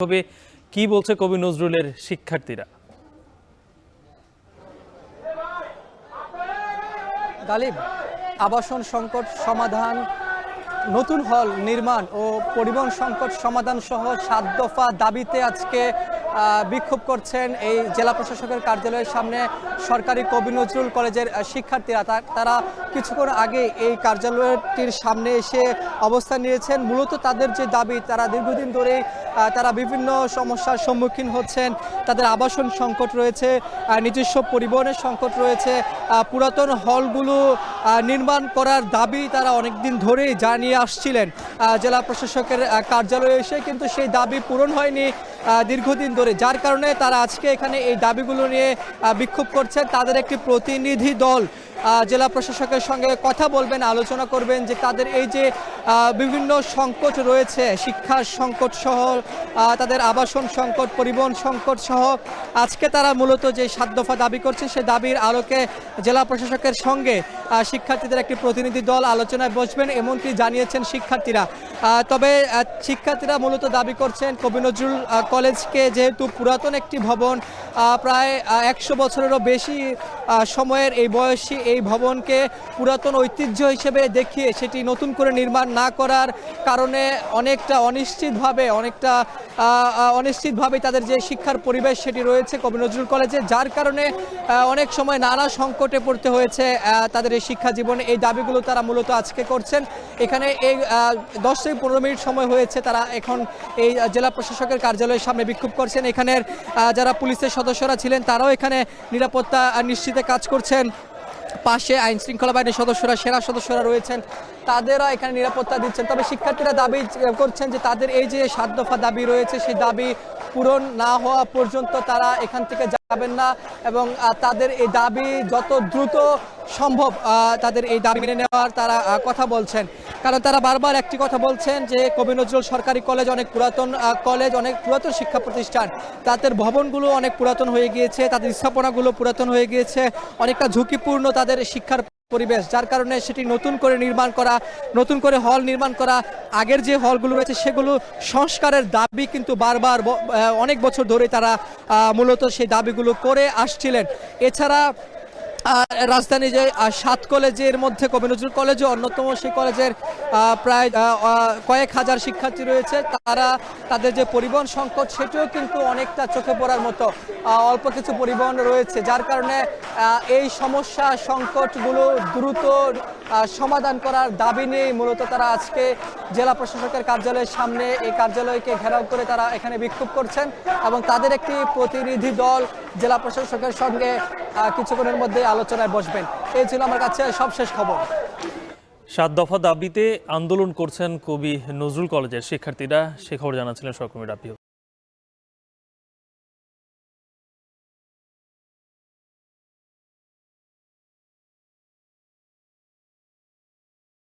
তবে কি বলছে কবি নজরুলের শিক্ষার্থীরা? গালিব, আবাসন সংকট সমাধান, নতুন হল নির্মাণ ও পরিবহন সংকট সমাধান সহ ৭ দফা দাবিতে আজকে বিক্ষোভ করছেন এই জেলা প্রশাসকের কার্যালয়ের সামনে সরকারি কবি নজরুল কলেজের শিক্ষার্থীরা। তারা কিছুক্ষণ আগে এই কার্যালয়টির সামনে এসে অবস্থান নিয়েছেন। মূলত তাদের যে দাবি, তারা দীর্ঘদিন ধরেই তারা বিভিন্ন সমস্যার সম্মুখীন হচ্ছেন। তাদের আবাসন সংকট রয়েছে, নিজস্ব পরিবহনের সংকট রয়েছে, পুরাতন হলগুলো নির্মাণ করার দাবি তারা অনেকদিন ধরেই জানিয়ে আসছিলেন জেলা প্রশাসকের কার্যালয়ে এসে, কিন্তু সেই দাবি পূরণ হয়নি দীর্ঘদিন ধরে, যার কারণে তারা আজকে এখানে এই দাবিগুলো নিয়ে বিক্ষোভ করছেন। তাদের একটি প্রতিনিধি দল জেলা প্রশাসকের সঙ্গে কথা বলবেন, আলোচনা করবেন যে তাদের এই যে বিভিন্ন সংকট রয়েছে, শিক্ষার সংকট সহ তাদের আবাসন সংকট, পরিবহন সংকট সহ আজকে তারা মূলত যে ৭ দফা দাবি করছে, সে দাবির আলোকে জেলা প্রশাসকের সঙ্গে শিক্ষার্থীদের একটি প্রতিনিধি দল আলোচনায় বসবেন, এমনটি জানিয়েছেন শিক্ষার্থীরা। তবে শিক্ষার্থীরা মূলত দাবি করছেন কবি নজরুল কলেজকে, যেহেতু পুরাতন একটি ভবন, প্রায় ১০০ বছরেরও বেশি সময়ের এই বয়সী এই ভবনকে পুরাতন ঐতিহ্য হিসেবে দেখিয়ে সেটি নতুন করে নির্মাণ না করার কারণে অনেকটা অনিশ্চিতভাবে তাদের যে শিক্ষার পরিবেশ সেটি রয়েছে কবি নজরুল কলেজে, যার কারণে অনেক সময় নানা সংকটে পড়তে হয়েছে তাদের এই শিক্ষা জীবনে। এই দাবিগুলো তারা মূলত আজকে করছেন। এখানে এই ১০ থেকে ১৫ মিনিট সময় হয়েছে তারা এখন এই জেলা প্রশাসকের কার্যালয়ের সামনে বিক্ষোভ করছেন। এখানের যারা পুলিশের সদস্যরা ছিলেন তারাও এখানে নিরাপত্তা নিশ্চিতে কাজ করছেন। পাশে আইন শৃঙ্খলা বাহিনীর সদস্যরা, সেনা সদস্যরা রয়েছেন, তাদেরা এখানে নিরাপত্তা দিচ্ছেন। তবে শিক্ষার্থীরা দাবি করছেন যে তাদের এই যে ৭ দফা দাবি রয়েছে, সেই দাবি পূরণ না হওয়া পর্যন্ত তারা এখান থেকে যাবেন না, এবং তাদের এই দাবি যত দ্রুত সম্ভব তাদের এই দাবি মেনে নেওয়ার তারা কথা বলছেন। কারণ তারা বারবার একটি কথা বলছেন যে কবি নজরুল সরকারি কলেজ অনেক পুরাতন কলেজ, অনেক পুরাতন শিক্ষা প্রতিষ্ঠান, তাদের ভবনগুলো অনেক পুরাতন হয়ে গিয়েছে, তাদের স্থাপনাগুলো পুরাতন হয়ে গিয়েছে, অনেকটা ঝুঁকিপূর্ণ তাদের শিক্ষার পরিবেশ, যার কারণে সেটি নতুন করে নির্মাণ করা, নতুন করে হল নির্মাণ করা, আগের যে হলগুলো রয়েছে সেগুলো সংস্কারের দাবি কিন্তু বারবার অনেক বছর ধরে তারা মূলত সেই দাবিগুলো করে আসছিলেন। এছাড়া রাজধানী যে ৭ কলেজের মধ্যে কবি নজরুল কলেজও অন্যতম, সেই কলেজের প্রায় কয়েক হাজার শিক্ষার্থী রয়েছে, তারা তাদের যে পরিবহন সংকট সেটিও কিন্তু অনেকটা চোখে পড়ার মতো, অল্প কিছু পরিবহন রয়েছে, যার কারণে এই সমস্যা সংকটগুলো দ্রুত সমাধান করার দাবি নিয়ে মূলত তারা আজকে জেলা প্রশাসকের কার্যালয়ের সামনে এই কার্যালয়কে ঘেরাও করে তারা এখানে বিক্ষোভ করছেন, এবং তাদের একটি প্রতিনিধি দল জেলা প্রশাসকের সঙ্গে কিছুক্ষণের মধ্যে আলোচনায় বসবেন। এই ছিল আমার কাছে সবশেষ খবর। ৭ দফা দাবিতে আন্দোলন করছেন কবি নজরুল কলেজের শিক্ষার্থীরা, সে খবর জানাচ্ছিলেন সহকর্মী রাব্বি।